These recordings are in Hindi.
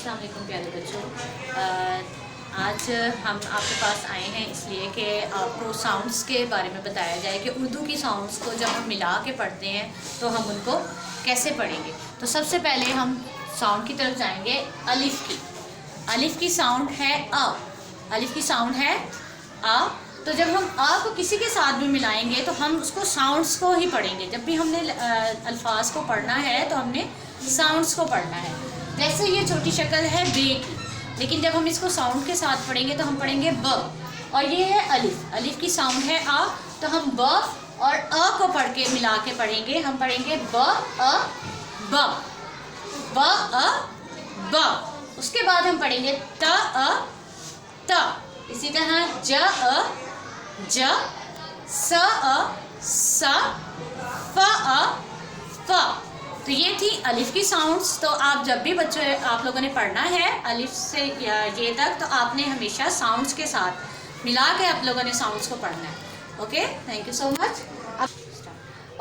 अस्सलाम वालेकुम प्यारे बच्चों। आज हम आपके पास आए हैं इसलिए कि आपको साउंड्स के बारे में बताया जाए कि उर्दू की साउंड्स को जब हम मिला के पढ़ते हैं तो हम उनको कैसे पढ़ेंगे। तो सबसे पहले हम साउंड की तरफ जाएंगे। अलिफ की, अलिफ की साउंड है अ, अलिफ की साउंड है अ। तो जब हम अ को किसी के साथ भी मिलाएंगे तो हम उसको साउंड्स को ही पढ़ेंगे। जब भी हमने अल्फाज को पढ़ना है तो हमने साउंड्स को पढ़ना है। जैसे ये छोटी शक्ल है बे की, लेकिन जब हम इसको साउंड के साथ पढ़ेंगे तो हम पढ़ेंगे ब। और ये है अलिफ, अलिफ की साउंड है आ, तो हम ब और अ को पढ़ के मिला के पढ़ेंगे। हम पढ़ेंगे ब अ ब, ब अ ब। उसके बाद हम पढ़ेंगे त अ त। इसी तरह ज अ ज, स अ स, फ अ फ। तो ये थी अलिफ की साउंड्स। तो आप जब भी बच्चे आप लोगों ने पढ़ना है अलिफ से ये तक, तो आपने हमेशा साउंड्स के साथ मिला के आप लोगों ने साउंड्स को पढ़ना है। Okay, thank you so much.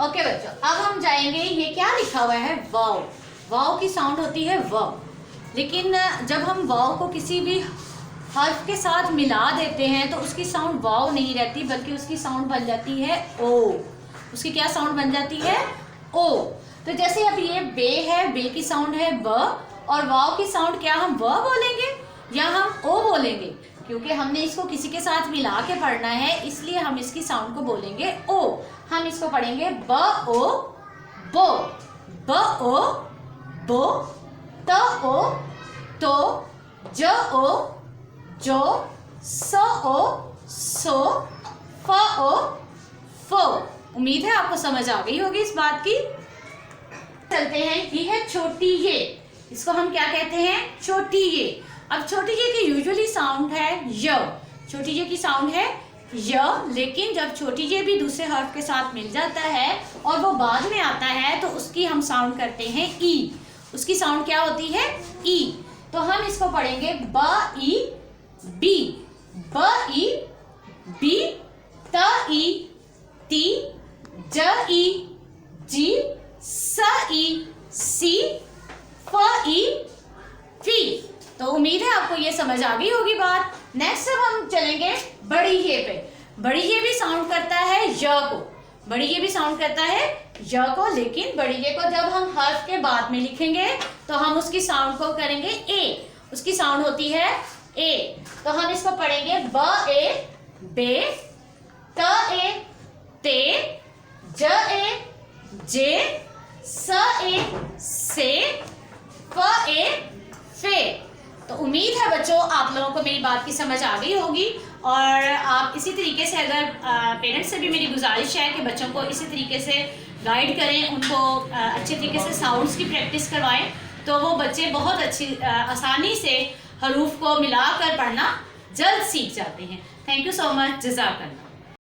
Okay बच्चों, अब हम जाएंगे। ये क्या लिखा हुआ है? वाव। वाव की साउंड होती है व, लेकिन जब हम वाव को किसी भी हर्फ के साथ मिला देते हैं तो उसकी साउंड वाव नहीं रहती, बल्कि उसकी साउंड बन जाती है ओ। उसकी क्या साउंड बन जाती है? ओ। तो जैसे अब ये बे है, बे की साउंड है ब, और वाव की साउंड क्या हम व बोलेंगे या हम ओ बोलेंगे? क्योंकि हमने इसको किसी के साथ मिला के पढ़ना है, इसलिए हम इसकी साउंड को बोलेंगे ओ। हम इसको पढ़ेंगे ब ओ बो, ब ओ बो, त ओ तो, ज ओ जो, स ओ सो, फ ओ फो। उम्मीद है आपको समझ आ गई होगी इस बात की। चलते हैं, ये है छोटी ये। इसको हम क्या कहते हैं? छोटी ये। अब छोटी ये की यूजुअली साउंड है य। छोटी ये की साउंड है य, लेकिन जब छोटी ये भी दूसरे हर्फ के साथ मिल जाता है और वो बाद में आता है तो उसकी हम साउंड करते हैं ई। उसकी साउंड क्या होती है? ई। तो हम इसको पढ़ेंगे ब ई बी, ब ई बी, त ई ती, ज ई जी, स ई सी, फ ई फी। तो उम्मीद है आपको ये समझ आ गई होगी बात। नेक्स्ट अब हम चलेंगे बड़ी ये पे। बड़ी ये भी साउंड करता है य को, बड़ी ये भी साउंड करता है य को, लेकिन बड़ी ये को जब हम हर्फ के बाद में लिखेंगे तो हम उसकी साउंड को करेंगे ए। उसकी साउंड होती है ए। तो हम इसको पढ़ेंगे ब ए बे, त ए ते, ज ए जे, स ए से, फ ए फे। तो उम्मीद है बच्चों आप लोगों को मेरी बात की समझ आ गई होगी। और आप इसी तरीके से, अगर पेरेंट्स से भी मेरी गुजारिश है कि बच्चों को इसी तरीके से गाइड करें, उनको अच्छे तरीके से साउंड्स की प्रैक्टिस करवाएं, तो वो बच्चे बहुत अच्छी आसानी से हरूफ को मिलाकर पढ़ना जल्द सीख जाते हैं। थैंक यू सो मच, जज़ाकल्लाह।